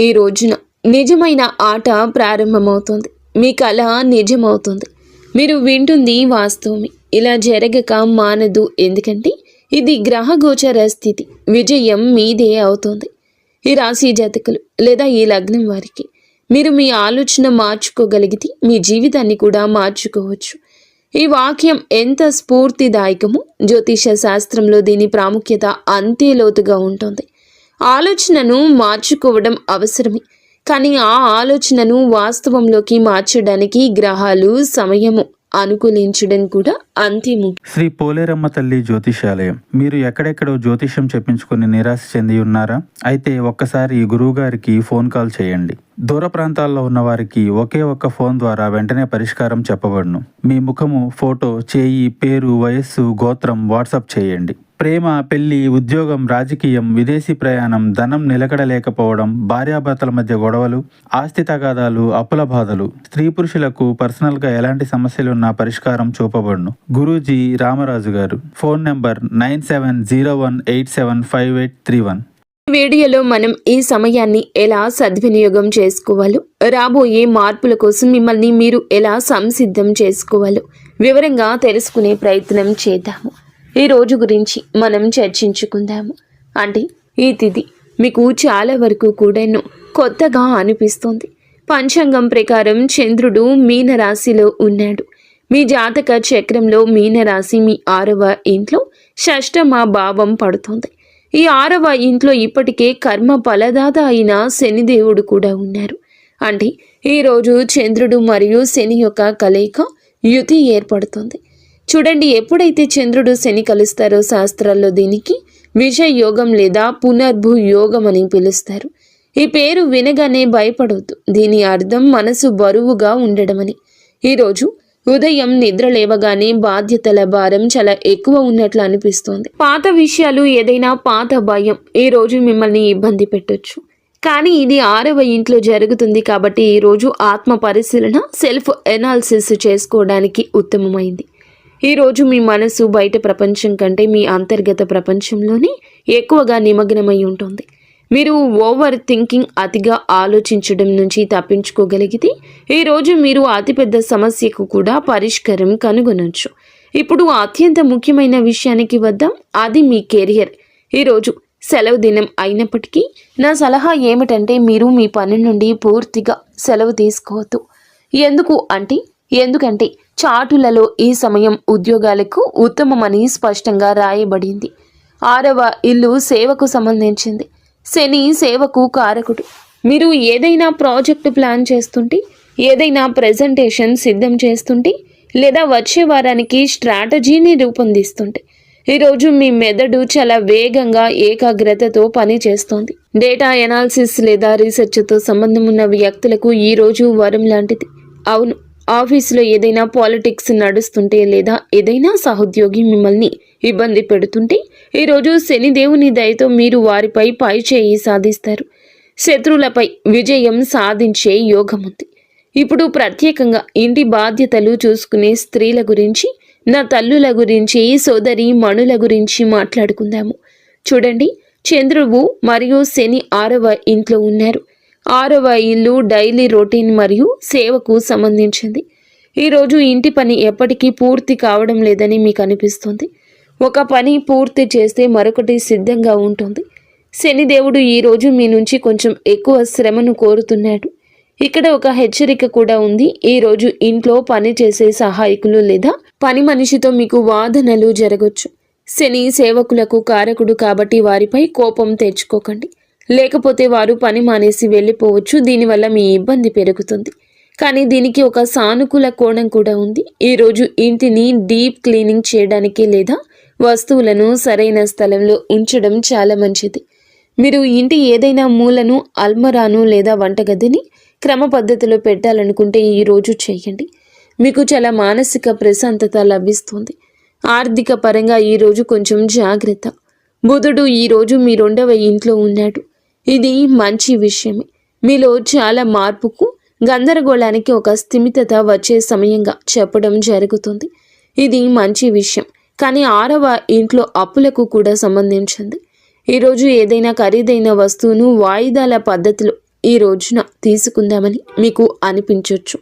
ఈ రోజున నిజమైన ఆట ప్రారంభమవుతుంది. మీ కళ నిజమవుతుంది. మీరు వింటుంది వాస్తవమే. ఇలా జరగక మానదు. ఎందుకంటే ఇది గ్రహగోచర స్థితి. విజయం మీదే అవుతుంది. ఈ రాశి జాతకులు లేదా ఈ లగ్నం వారికి మీరు మీ ఆలోచన మార్చుకోగలిగితే మీ జీవితాన్ని కూడా మార్చుకోవచ్చు. ఈ వాక్యం ఎంత స్ఫూర్తిదాయకమో జ్యోతిష శాస్త్రంలో దీని ప్రాముఖ్యత అంతే లోతుగా ఉంటుంది. ఆలోచనను మార్చుకోవడం అవసరమే, కానీ ఆ ఆలోచనను వాస్తవంలోకి మార్చడానికి గ్రహాలు సమయము అనుకూలించడం కూడా అంతే ముఖ్యం. శ్రీ పోలేరమ్మ తల్లి జ్యోతిషాలయం. మీరు ఎక్కడెక్కడో జ్యోతిషం చెప్పించుకుని నిరాశ చెంది ఉన్నారా? అయితే ఒక్కసారి గురువుగారికి ఫోన్ కాల్ చేయండి. దూర ప్రాంతాల్లో ఉన్న వారికి ఒకే ఒక్క ఫోన్ ద్వారా వెంటనే పరిష్కారం చెప్పబడును. మీ ముఖము, ఫోటో, చేయి, పేరు, వయస్సు, గోత్రం వాట్సాప్ చేయండి. ప్రేమ, పెళ్లి, ఉద్యోగం, రాజకీయం, విదేశీ ప్రయాణం, ధనం నిలకడలేకపోవడం, భార్యాభర్తల మధ్య గొడవలు, ఆస్తి తగాదాలు, అప్పుల బాధలు, స్త్రీ పురుషులకు పర్సనల్గా ఎలాంటి సమస్యలున్నా పరిష్కారం చూపబడును. గురూజీ రామరాజు గారు. Phone number 9701875831. వీడియోలో మనం ఈ సమయాన్ని ఎలా సద్వినియోగం చేసుకోవాలో, రాబోయే మార్పుల కోసం మిమ్మల్ని మీరు ఎలా సంసిద్ధం చేసుకోవాలో వివరంగా తెలుసుకునే ప్రయత్నం చేద్దాము. ఈ రోజు గురించి మనం చర్చించుకుందాము. అంటే ఈ తిథి మీకు చాలా వరకు కూడాను కొత్తగా అనిపిస్తుంది. పంచాంగం ప్రకారం చంద్రుడు మీనరాశిలో ఉన్నాడు. మీ జాతక చక్రంలో మీనరాశి మీ 6వ ఇంట్లో షష్టమ భావం పడుతుంది. ఈ 6వ ఇంట్లో ఇప్పటికే కర్మ ఫలదాత అయిన శనిదేవుడు కూడా ఉన్నారు. అంటే ఈరోజు చంద్రుడు మరియు శని యొక్క కలయిక యుతి ఏర్పడుతుంది. చూడండి, ఎప్పుడైతే చంద్రుడు శని కలుస్తారో శాస్త్రాల్లో దీనికి విషయ యోగం లేదా పునర్భు యోగం అని పిలుస్తారు. ఈ పేరు వినగానే భయపడవద్దు. దీని అర్థం మనసు బరువుగా ఉండడమని. ఈరోజు ఉదయం నిద్ర లేవగానే బాధ్యతల భారం చాలా ఎక్కువ ఉన్నట్లు అనిపిస్తోంది. పాత విషయాలు, ఏదైనా పాత భయం ఈ రోజు మిమ్మల్ని ఇబ్బంది పెట్టొచ్చు. కానీ ఇది 6వ ఇంట్లో జరుగుతుంది కాబట్టి ఈరోజు ఆత్మ పరిశీలన, సెల్ఫ్ ఎనాలిసిస్ చేసుకోవడానికి ఉత్తమమైంది. ఈరోజు మీ మనసు బయట ప్రపంచం కంటే మీ అంతర్గత ప్రపంచంలోనే ఎక్కువగా నిమగ్నమై ఉంటుంది. మీరు ఓవర్ థింకింగ్, అతిగా ఆలోచించడం నుంచి తప్పించుకోగలిగితే ఈరోజు మీరు అతిపెద్ద సమస్యకు కూడా పరిష్కారం కనుగొనవచ్చు. ఇప్పుడు అత్యంత ముఖ్యమైన విషయానికి వద్దాం. అది మీ కెరియర్. ఈరోజు సెలవు దినం అయినప్పటికీ నా సలహా ఏమిటంటే మీరు మీ పని నుండి పూర్తిగా సెలవు తీసుకోవద్దు. ఎందుకంటే చాటులలో ఈ సమయం ఉద్యోగాలకు ఉత్తమమని స్పష్టంగా రాయబడింది. 6వ ఇల్లు సేవకు సంబంధించింది. శని సేవకు కారకుడు. మీరు ఏదైనా ప్రాజెక్టు ప్లాన్ చేస్తుంటే, ఏదైనా ప్రెజెంటేషన్ సిద్ధం చేస్తుంటే, లేదా వచ్చే వారానికి స్ట్రాటజీని రూపొందిస్తుంటే ఈరోజు మీ మెదడు చాలా వేగంగా ఏకాగ్రతతో పని చేస్తోంది. డేటా ఎనాలిసిస్ లేదా రీసెర్చ్తో సంబంధం ఉన్న వ్యక్తులకు ఈరోజు వరం లాంటిది. అవును, ఆఫీసులో ఏదైనా పాలిటిక్స్ నడుస్తుంటే లేదా ఏదైనా సహోద్యోగి మిమ్మల్ని ఇబ్బంది పెడుతుంటే ఈరోజు శనిదేవుని దయతో మీరు వారిపై పై చేయి సాధిస్తారు. శత్రువులపై విజయం సాధించే యోగం ఉంది. ఇప్పుడు ప్రత్యేకంగా ఇంటి బాధ్యతలు చూసుకునే స్త్రీల గురించి, నా తల్లుల గురించి, సోదరి మణుల గురించి మాట్లాడుకుందాము. చూడండి, చంద్రుడు మరియు శని 6వ ఇంట్లో ఉన్నారు. 6వ ఇల్లు డైలీ రొటీన్ మరియు సేవకు సంబంధించింది. ఈరోజు ఇంటి పని ఎప్పటికీ పూర్తి కావడం లేదని మీకు అనిపిస్తుంది. ఒక పని పూర్తి చేస్తే మరొకటి సిద్ధంగా ఉంటుంది. శనిదేవుడు ఈరోజు మీ నుంచి కొంచెం ఎక్కువ శ్రమను కోరుతున్నాడు. ఇక్కడ ఒక హెచ్చరిక కూడా ఉంది. ఈరోజు ఇంట్లో పని చేసే సహాయకులు లేదా పని మనిషితో మీకు వాదనలు జరగవచ్చు. శని సేవకులకు కారకుడు కాబట్టి వారిపై కోపం తెచ్చుకోకండి. లేకపోతే వారు పని మానేసి వెళ్ళిపోవచ్చు. దీనివల్ల మీ ఇబ్బంది పెరుగుతుంది. కానీ దీనికి ఒక సానుకూల కోణం కూడా ఉంది. ఈరోజు ఇంటిని డీప్ క్లీనింగ్ చేయడానికి లేదా వస్తువులను సరైన స్థలంలో ఉంచడం చాలా మంచిది. మీరు ఇంటి ఏదైనా మూలను, అల్మరాను లేదా వంటగదిని క్రమ పద్ధతిలో పెట్టాలనుకుంటే ఈరోజు చేయండి. మీకు చాలా మానసిక ప్రశాంతత లభిస్తుంది. ఆర్థిక పరంగా ఈరోజు కొంచెం జాగ్రత్త. బుధుడు ఈరోజు మీ 2వ ఇంట్లో ఉన్నాడు. ఇది మంచి విషయమే. మీలో చాలా మార్పుకు, గందరగోళానికి ఒక స్థిమితత వచ్చే సమయంగా చెప్పడం జరుగుతుంది. ఇది మంచి విషయం. కానీ 6వ ఇంట్లో అప్పులకు కూడా సంబంధించింది. ఈరోజు ఏదైనా ఖరీదైన వస్తువును వాయిదాల పద్ధతిలో ఈ రోజున తీసుకుందామని మీకు అనిపించవచ్చు.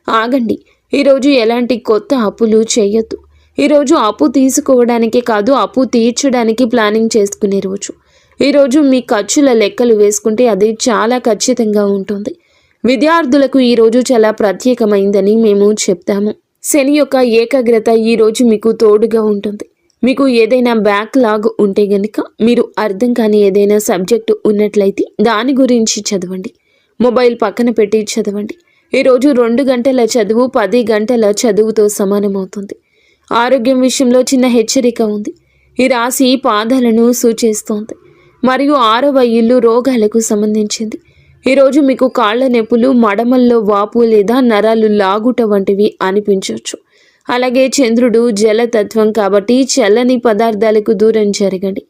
ఆగండి, ఈరోజు ఎలాంటి కొత్త అప్పులు చేయొద్దు. ఈరోజు అప్పు తీసుకోవడానికే కాదు, అప్పు తీర్చడానికి ప్లానింగ్ చేసుకునే రోజు. ఈరోజు మీ ఖర్చుల లెక్కలు వేసుకుంటే అది చాలా ఖచ్చితంగా ఉంటుంది. విద్యార్థులకు ఈరోజు చాలా ప్రత్యేకమైందని మేము చెప్తాము. శని యొక్క ఏకాగ్రత ఈరోజు మీకు తోడుగా ఉంటుంది. మీకు ఏదైనా బ్యాక్లాగ్ ఉంటే గనుక, మీరు అర్థం కాని ఏదైనా సబ్జెక్టు ఉన్నట్లయితే దాని గురించి చదవండి. మొబైల్ పక్కన పెట్టి చదవండి. ఈరోజు 2 గంటల చదువు 10 గంటల చదువుతో సమానమవుతుంది. ఆరోగ్యం విషయంలో చిన్న హెచ్చరిక ఉంది. ఈ రాశి పాదాలను సూచిస్తోంది మరియు 6వ ఇల్లు రోగాలకు సంబంధించింది. ఈరోజు మీకు కాళ్ల నొప్పులు, మడమల్లో వాపు లేదా నరాలు లాగుట వంటివి అనిపించవచ్చు. అలాగే చంద్రుడు జలతత్వం కాబట్టి చల్లని పదార్థాలకు దూరం జరగండి.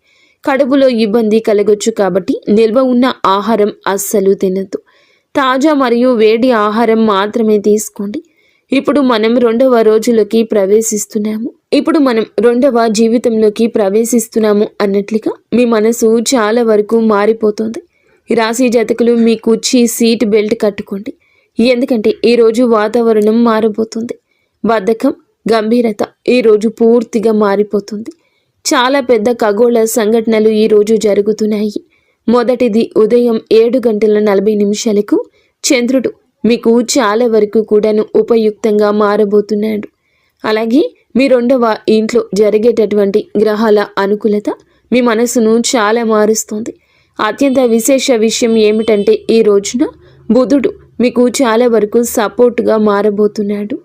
కడుపులో ఇబ్బంది కలగొచ్చు కాబట్టి నిల్వ ఉన్న ఆహారం అస్సలు తినద్దు. తాజా మరియు వేడి ఆహారం మాత్రమే తీసుకోండి. ఇప్పుడు మనం 2వ రోజులోకి ప్రవేశిస్తున్నాము. జీవితంలోకి ప్రవేశిస్తున్నాము అన్నట్లుగా మీ మనసు చాలా వరకు మారిపోతుంది. ఈ రాశి జాతకులు మీ కుర్చీ సీట్ బెల్ట్ కట్టుకోండి. ఎందుకంటే ఈరోజు వాతావరణం మారబోతుంది. బద్ధకం, గంభీరత ఈరోజు పూర్తిగా మారిపోతుంది. చాలా పెద్ద ఖగోళ సంఘటనలు ఈరోజు జరుగుతున్నాయి. మొదటిది ఉదయం 7:40 చంద్రుడు మీకు చాలా వరకు కూడాను ఉపయుక్తంగా మారబోతున్నాడు. అలాగే మీ 2వ ఇంట్లో జరిగేటటువంటి గ్రహాల అనుకూలత మీ మనసును చాలా మారుస్తుంది. అత్యంత విశేష విషయం ఏమిటంటే ఈ రోజున బుధుడు మీకు చాలా వరకు సపోర్ట్గా మారబోతున్నాడు.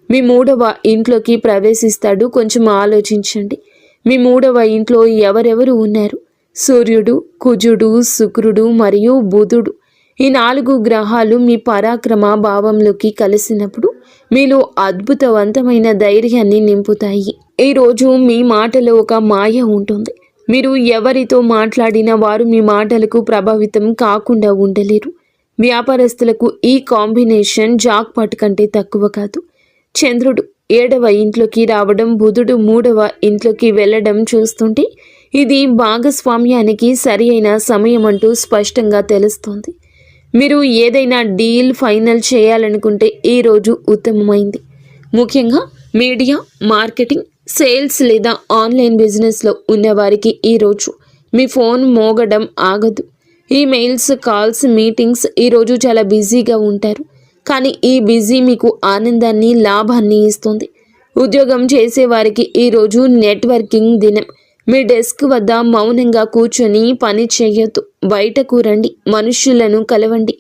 మీ 3వ ఇంట్లోకి ప్రవేశిస్తాడు. కొంచెం ఆలోచించండి. మీ 3వ ఇంట్లో ఎవరెవరు ఉన్నారు? సూర్యుడు, కుజుడు, శుక్రుడు మరియు బుధుడు. ఈ 4 గ్రహాలు మీ పరాక్రమ భావంలోకి కలిసినప్పుడు మీలో అద్భుతవంతమైన ధైర్యాన్ని నింపుతాయి. ఈరోజు మీ మాటలో ఒక మాయ ఉంటుంది. మీరు ఎవరితో మాట్లాడినా వారు మీ మాటలకు ప్రభావితం కాకుండా ఉండలేరు. వ్యాపారస్తులకు ఈ కాంబినేషన్ జాక్పాట్ కంటే తక్కువ కాదు. చంద్రుడు 7వ ఇంట్లోకి రావడం, బుధుడు 3వ ఇంట్లోకి వెళ్ళడం చూస్తుంటే ఇది భాగస్వామ్యానికి సరి అయిన సమయం అంటూ స్పష్టంగా తెలుస్తోంది. మీరు ఏదైనా డీల్ ఫైనల్ చేయాలనుకుంటే ఈరోజు ఉత్తమమైంది. ముఖ్యంగా మీడియా, మార్కెటింగ్, సేల్స్ లేదా ఆన్లైన్ బిజినెస్లో ఉన్నవారికి ఈరోజు మీ ఫోన్ మోగడం ఆగదు. ఈమెయిల్స్, కాల్స్, మీటింగ్స్ ఈరోజు చాలా బిజీగా ఉంటారు. కానీ ఈ బిజీ మీకు ఆనందాన్ని, లాభాన్ని ఇస్తుంది. ఉద్యోగం చేసేవారికి ఈరోజు నెట్వర్కింగ్ దినం. మీ డెస్క్ వద్ద మౌనంగా కూర్చొని పని చేయొద్దు. బయటకు రండి, మనుషులను కలవండి.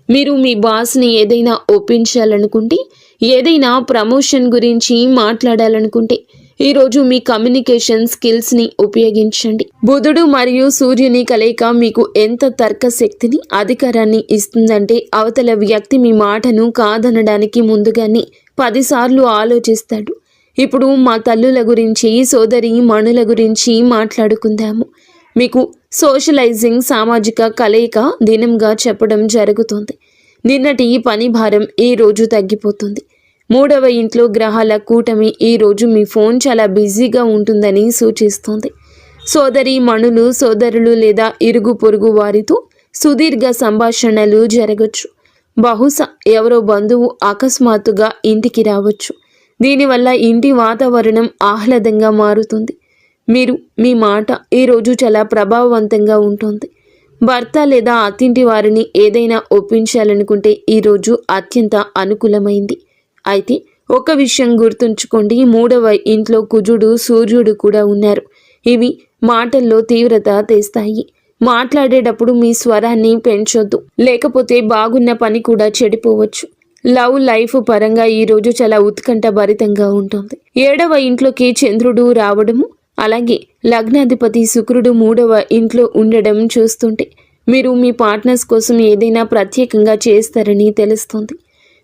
మీరు మీ బాస్ని ఏదైనా ఒప్పించాలనుకుంటే, ఏదైనా ప్రమోషన్ గురించి మాట్లాడాలనుకుంటే ఈరోజు మీ కమ్యూనికేషన్ స్కిల్స్ని ఉపయోగించండి. బుధుడు మరియు సూర్యుని కలయిక మీకు ఎంత తర్క శక్తిని, అధికారాన్ని ఇస్తుందంటే అవతల వ్యక్తి మీ మాటను కాదనడానికి ముందుగానే 10 సార్లు ఆలోచిస్తాడు. ఇప్పుడు మా తల్లుల గురించి, సోదరి మణుల గురించి మాట్లాడుకుందాము. మీకు సోషలైజింగ్, సామాజిక కలయిక దినంగా చెప్పడం జరుగుతుంది. నిన్నటి పని భారం ఈ రోజు తగ్గిపోతుంది. 3వ ఇంట్లో గ్రహాల కూటమి ఈరోజు మీ ఫోన్ చాలా బిజీగా ఉంటుందని సూచిస్తుంది. సోదరి మణులు, సోదరులు లేదా ఇరుగు పొరుగు వారితో సుదీర్ఘ సంభాషణలు జరగచ్చు. బహుశా ఎవరో బంధువు అకస్మాత్తుగా ఇంటికి రావచ్చు. దీనివల్ల ఇంటి వాతావరణం ఆహ్లాదంగా మారుతుంది. మీ మాట ఈరోజు చాలా ప్రభావవంతంగా ఉంటుంది. భర్త లేదా అత్తింటి వారిని ఏదైనా ఒప్పించాలనుకుంటే ఈరోజు అత్యంత అనుకూలమైంది. అయితే ఒక విషయం గుర్తుంచుకోండి, 3వ ఇంట్లో కుజుడు, సూర్యుడు కూడా ఉన్నారు. ఇవి మాటల్లో తీవ్రత తెస్తాయి. మాట్లాడేటప్పుడు మీ స్వరాన్ని పెంచొద్దు, లేకపోతే బాగున్న పని కూడా చెడిపోవచ్చు. లవ్ లైఫ్ పరంగా ఈరోజు చాలా ఉత్కంఠ భరితంగా ఉంటుంది. 7వ ఇంట్లోకి చంద్రుడు రావడము, అలాగే లగ్నాధిపతి శుక్రుడు 3వ ఇంట్లో ఉండడం చూస్తుంటే మీరు మీ పార్ట్నర్స్ కోసం ఏదైనా ప్రత్యేకంగా చేస్తారని తెలుస్తుంది.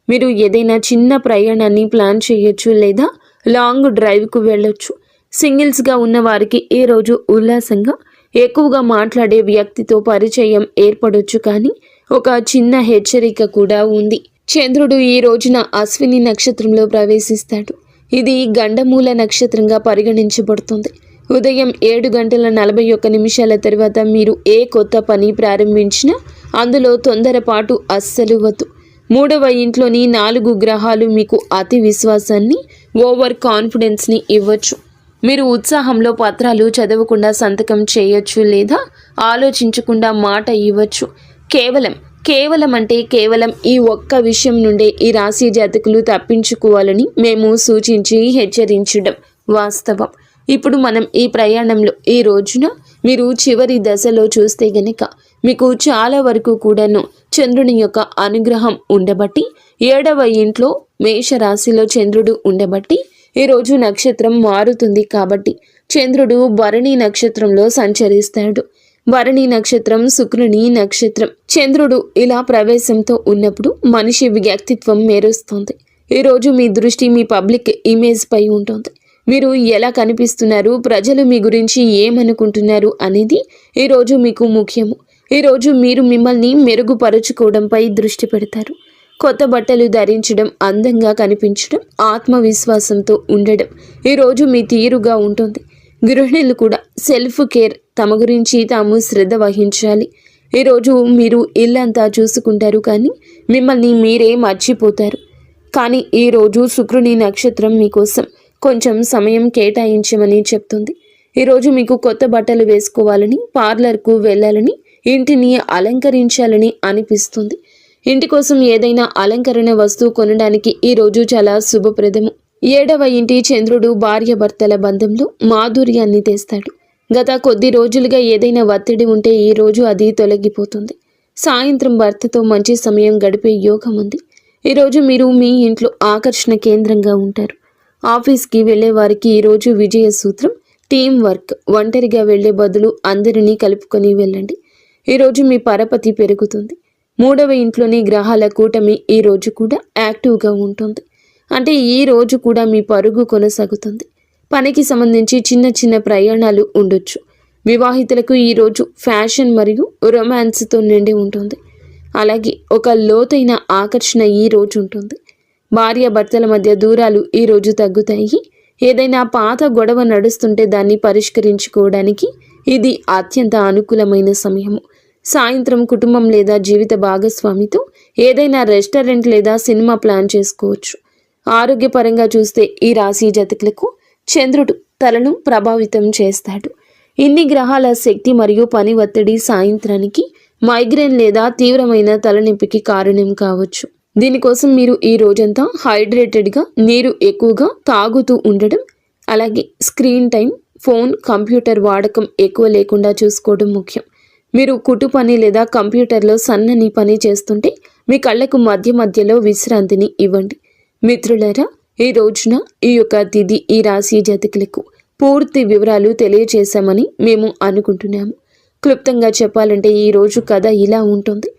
మీరు ఏదైనా చిన్న ప్రయాణాన్ని ప్లాన్ చేయొచ్చు లేదా లాంగ్ డ్రైవ్కు వెళ్ళొచ్చు. సింగిల్స్గా ఉన్న వారికి ఈరోజు ఉల్లాసంగా, ఎక్కువగా మాట్లాడే వ్యక్తితో పరిచయం ఏర్పడొచ్చు. కానీ ఒక చిన్న హెచ్చరిక కూడా ఉంది. చంద్రుడు ఈ రోజున అశ్విని నక్షత్రంలో ప్రవేశిస్తాడు. ఇది గండమూల నక్షత్రంగా పరిగణించబడుతుంది. ఉదయం 7:41 తర్వాత మీరు ఏ కొత్త పని ప్రారంభించినా అందులో తొందరపాటు అస్సలు వద్దు. 3వ ఇంట్లోని 4 గ్రహాలు మీకు అతి విశ్వాసాన్ని, ఓవర్ కాన్ఫిడెన్స్ని ఇవ్వచ్చు. మీరు ఉత్సాహంలో పత్రాలు చదవకుండా సంతకం చేయొచ్చు లేదా ఆలోచించకుండా మాట ఇవ్వచ్చు. కేవలం ఈ ఒక్క విషయం నుండే ఈ రాశి జాతకులు తప్పించుకోవాలని మేము సూచించి హెచ్చరించడం వాస్తవం. ఇప్పుడు మనం ఈ ప్రయాణంలో ఈ రోజున మీరు చివరి దశలో చూస్తే గనక మీకు చాలా వరకు కూడాను చంద్రుని యొక్క అనుగ్రహం ఉండబట్టి 7వ ఇంట్లో మేషరాశిలో చంద్రుడు ఉండబట్టి ఈరోజు నక్షత్రం మారుతుంది కాబట్టి చంద్రుడు భరణి నక్షత్రంలో సంచరిస్తాడు. భరణి నక్షత్రం శుక్రుని నక్షత్రం. చంద్రుడు ఇలా ప్రవేశంతో ఉన్నప్పుడు మనిషి వ్యక్తిత్వం మెరుస్తుంది. ఈరోజు మీ దృష్టి మీ పబ్లిక్ ఇమేజ్ పై ఉంటుంది. మీరు ఎలా కనిపిస్తున్నారు, ప్రజలు మీ గురించి ఏమనుకుంటున్నారు అనేది ఈరోజు మీకు ముఖ్యము. ఈరోజు మీరు మిమ్మల్ని మెరుగుపరుచుకోవడంపై దృష్టి పెడతారు. కొత్త బట్టలు ధరించడం, అందంగా కనిపించడం, ఆత్మవిశ్వాసంతో ఉండడం ఈరోజు మీ తీరుగా ఉంటుంది. గృహిణులు కూడా సెల్ఫ్ కేర్, తమ గురించి తాము శ్రద్ధ వహించాలి. ఈరోజు మీరు ఇల్లంతా చూసుకుంటారు కానీ మిమ్మల్ని మీరే మర్చిపోతారు. కానీ ఈరోజు శుక్రుని నక్షత్రం మీకోసం కొంచెం సమయం కేటాయించమని చెప్తుంది. ఈరోజు మీకు కొత్త బట్టలు వేసుకోవాలని, పార్లర్కు వెళ్ళాలని, ఇంటిని అలంకరించాలని అనిపిస్తుంది. ఇంటి కోసం ఏదైనా అలంకరణ వస్తువు కొనడానికి ఈరోజు చాలా శుభప్రదము. 7వ ఇంటి చంద్రుడు భార్యాభర్తల బంధంలో మాధుర్యాన్ని తెస్తాడు. గత కొద్ది రోజులుగా ఏదైనా ఒత్తిడి ఉంటే ఈ రోజు అది తొలగిపోతుంది. సాయంత్రం భర్తతో మంచి సమయం గడిపే యోగం ఉంది. ఈరోజు మీరు మీ ఇంట్లో ఆకర్షణ కేంద్రంగా ఉంటారు. ఆఫీస్కి వెళ్లే వారికి ఈరోజు విజయ సూత్రం టీం వర్క్. ఒంటరిగా వెళ్లే బదులు అందరినీ కలుపుకొని వెళ్ళండి. ఈరోజు మీ పరపతి పెరుగుతుంది. 3వ ఇంట్లోని గ్రహాల కూటమి ఈ రోజు కూడా యాక్టివ్గా ఉంటుంది. అంటే ఈ రోజు కూడా మీ పరుగు కొనసాగుతుంది. పనికి సంబంధించి చిన్న ప్రయాణాలు ఉండొచ్చు. వివాహితులకు ఈరోజు ఫ్యాషన్ మరియు రొమాన్స్తో నిండి ఉంటుంది. అలాగే ఒక లోతైన ఆకర్షణ ఈ రోజు ఉంటుంది. భార్యాభర్తల మధ్య దూరాలు ఈ రోజు తగ్గుతాయి. ఏదైనా పాత గొడవ నడుస్తుంటే దాన్ని పరిష్కరించుకోవడానికి ఇది అత్యంత అనుకూలమైన సమయము. సాయంత్రం కుటుంబం లేదా జీవిత భాగస్వామితో ఏదైనా రెస్టారెంట్ లేదా సినిమా ప్లాన్ చేసుకోవచ్చు. ఆరోగ్యపరంగా చూస్తే ఈ రాశి జాతకులకు చంద్రుడు తలను ప్రభావితం చేస్తాడు. ఇన్ని గ్రహాల శక్తి మరియు పని ఒత్తిడి సాయంత్రానికి మైగ్రేన్ లేదా తీవ్రమైన తలనొప్పికి కారణం కావచ్చు. దీనికోసం మీరు ఈ రోజంతా హైడ్రేటెడ్గా, నీరు ఎక్కువగా తాగుతూ ఉండడం, అలాగే స్క్రీన్ టైం, ఫోన్, కంప్యూటర్ వాడకం ఎక్కువ లేకుండా చూసుకోవడం ముఖ్యం. మీరు కుటు పని లేదా కంప్యూటర్లో సన్నని పని చేస్తుంటే మీ కళ్ళకు మధ్యలో విశ్రాంతిని ఇవ్వండి. మిత్రులారా, ఈ రోజున ఈ యొక్క తిథి ఈ రాశి జాతకులకు పూర్తి వివరాలు తెలియజేశామని మేము అనుకుంటున్నాము. క్లుప్తంగా చెప్పాలంటే ఈ రోజు కథ ఇలా ఉంటుంది.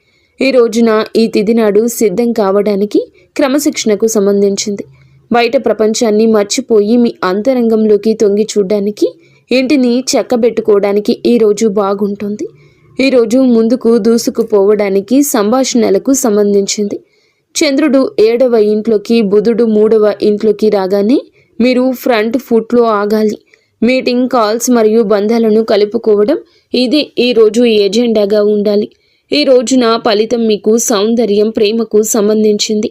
ఈ రోజున ఈ తిథి నాడు సిద్ధం కావడానికి క్రమశిక్షణకు సంబంధించింది. బయట ప్రపంచాన్ని మర్చిపోయి మీ అంతరంగంలోకి తొంగి చూడడానికి, ఇంటిని చక్కబెట్టుకోవడానికి ఈ రోజు బాగుంటుంది. ఈరోజు ముందుకు దూసుకుపోవడానికి సంభాషణలకు సంబంధించింది. చంద్రుడు 7వ ఇంట్లోకి, బుధుడు 3వ ఇంట్లోకి రాగానే మీరు ఫ్రంట్ ఫుట్లో ఆగాలి. మీటింగ్, కాల్స్ మరియు బంధాలను కలుపుకోవడం ఇది ఈరోజు ఎజెండాగా ఉండాలి. ఈ రోజున ఫలితం మీకు సౌందర్యం, ప్రేమకు సంబంధించింది.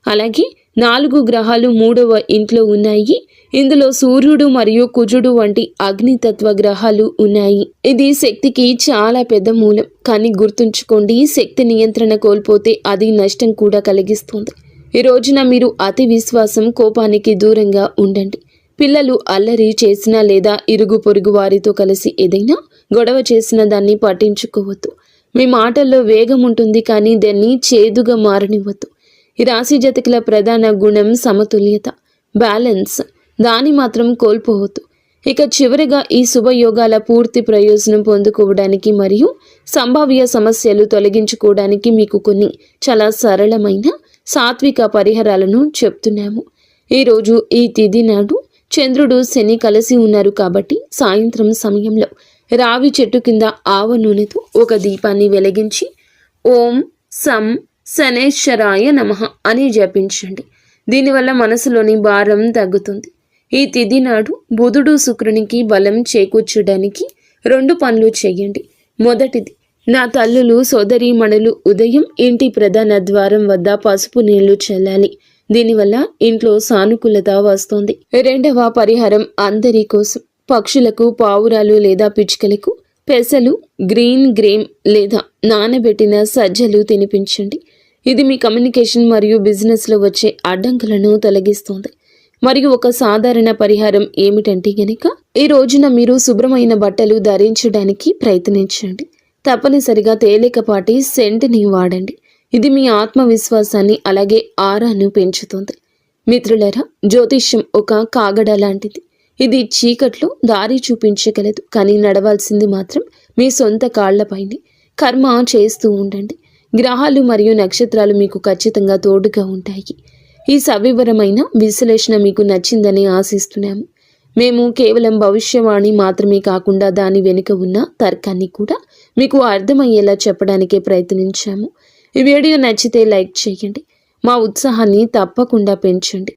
అలాగే 4 గ్రహాలు 3వ ఇంట్లో ఉన్నాయి. ఇందులో సూర్యుడు మరియు కుజుడు వంటి అగ్నితత్వ గ్రహాలు ఉన్నాయి. ఇది శక్తికి చాలా పెద్ద మూలం. కానీ గుర్తుంచుకోండి, శక్తి నియంత్రణ కోల్పోతే అది నష్టం కూడా కలిగిస్తుంది. ఈ రోజున మీరు అతి విశ్వాసం, కోపానికి దూరంగా ఉండండి. పిల్లలు అల్లరి చేసినా లేదా ఇరుగు పొరుగు వారితో కలిసి ఏదైనా గొడవ చేసిన దాన్ని పట్టించుకోవద్దు. మీ మాటల్లో వేగం ఉంటుంది కానీ దాన్ని చేదుగా మారనివ్వద్దు. ఈ రాశి జాతకుల ప్రధాన గుణం సమతుల్యత, బ్యాలెన్స్. దాన్ని మాత్రం కోల్పోవద్దు. ఇక చివరిగా ఈ శుభయోగాల పూర్తి ప్రయోజనం పొందుకోవడానికి మరియు సంభావ్య సమస్యలు తొలగించుకోవడానికి మీకు కొన్ని చాలా సరళమైన సాత్విక పరిహారాలను చెప్తున్నాము. ఈరోజు ఈ తిథి నాడు చంద్రుడు, శని కలిసి ఉన్నారు కాబట్టి సాయంత్రం సమయంలో రావి చెట్టు కింద ఆవ నూనెతో ఒక దీపాన్ని వెలిగించి ఓం సం శనేశ్వరాయ నమః అని జపించండి. దీనివల్ల మనసులోని భారం తగ్గుతుంది. ఈ తిథి నాడు బుధుడు శుక్రునికి బలం చేకూర్చడానికి 2 పనులు చేయండి. మొదటిది, నా తల్లులు సోదరీమణులు ఉదయం ఇంటి ప్రధాన ద్వారం వద్ద పసుపు నీళ్లు చల్లాలి. దీనివల్ల ఇంట్లో సానుకూలత వస్తుంది. రెండవ పరిహారం అందరి కోసం. పక్షులకు, పావురాలు లేదా పిచ్చుకలకు పెసలు, గ్రీన్ గ్రేమ్ లేదా నానబెట్టిన సజ్జలు తినిపించండి. ఇది మీ కమ్యూనికేషన్ మరియు బిజినెస్లో వచ్చే అడ్డంకులను తొలగిస్తుంది. మరియు ఒక సాధారణ పరిహారం ఏమిటంటే గనక, ఈ రోజున మీరు శుభ్రమైన బట్టలు ధరించడానికి ప్రయత్నించండి. తప్పనిసరిగా తేలికపాటి సెంట్ని వాడండి. ఇది మీ ఆత్మవిశ్వాసాన్ని అలాగే ఆరాను పెంచుతుంది. మిత్రులారా, జ్యోతిష్యం ఒక కాగడ లాంటిది. ఇది చీకట్లో దారి చూపించగలదు, కానీ నడవాల్సింది మాత్రం మీ సొంత కాళ్లపైనే. కర్మ చేస్తూ ఉండండి. గ్రహాలు మరియు నక్షత్రాలు మీకు ఖచ్చితంగా తోడుగా ఉంటాయి. ఈ సవివరమైన విశ్లేషణ మీకు నచ్చిందని ఆశిస్తున్నాము. మేము కేవలం భవిష్యవాణి మాత్రమే కాకుండా దాని వెనుక ఉన్న తర్కాన్ని కూడా మీకు అర్థమయ్యేలా చెప్పడానికే ప్రయత్నించాము. ఈ వీడియో నచ్చితే లైక్ చేయండి. మా ఉత్సాహాన్ని తప్పకుండా పెంచండి.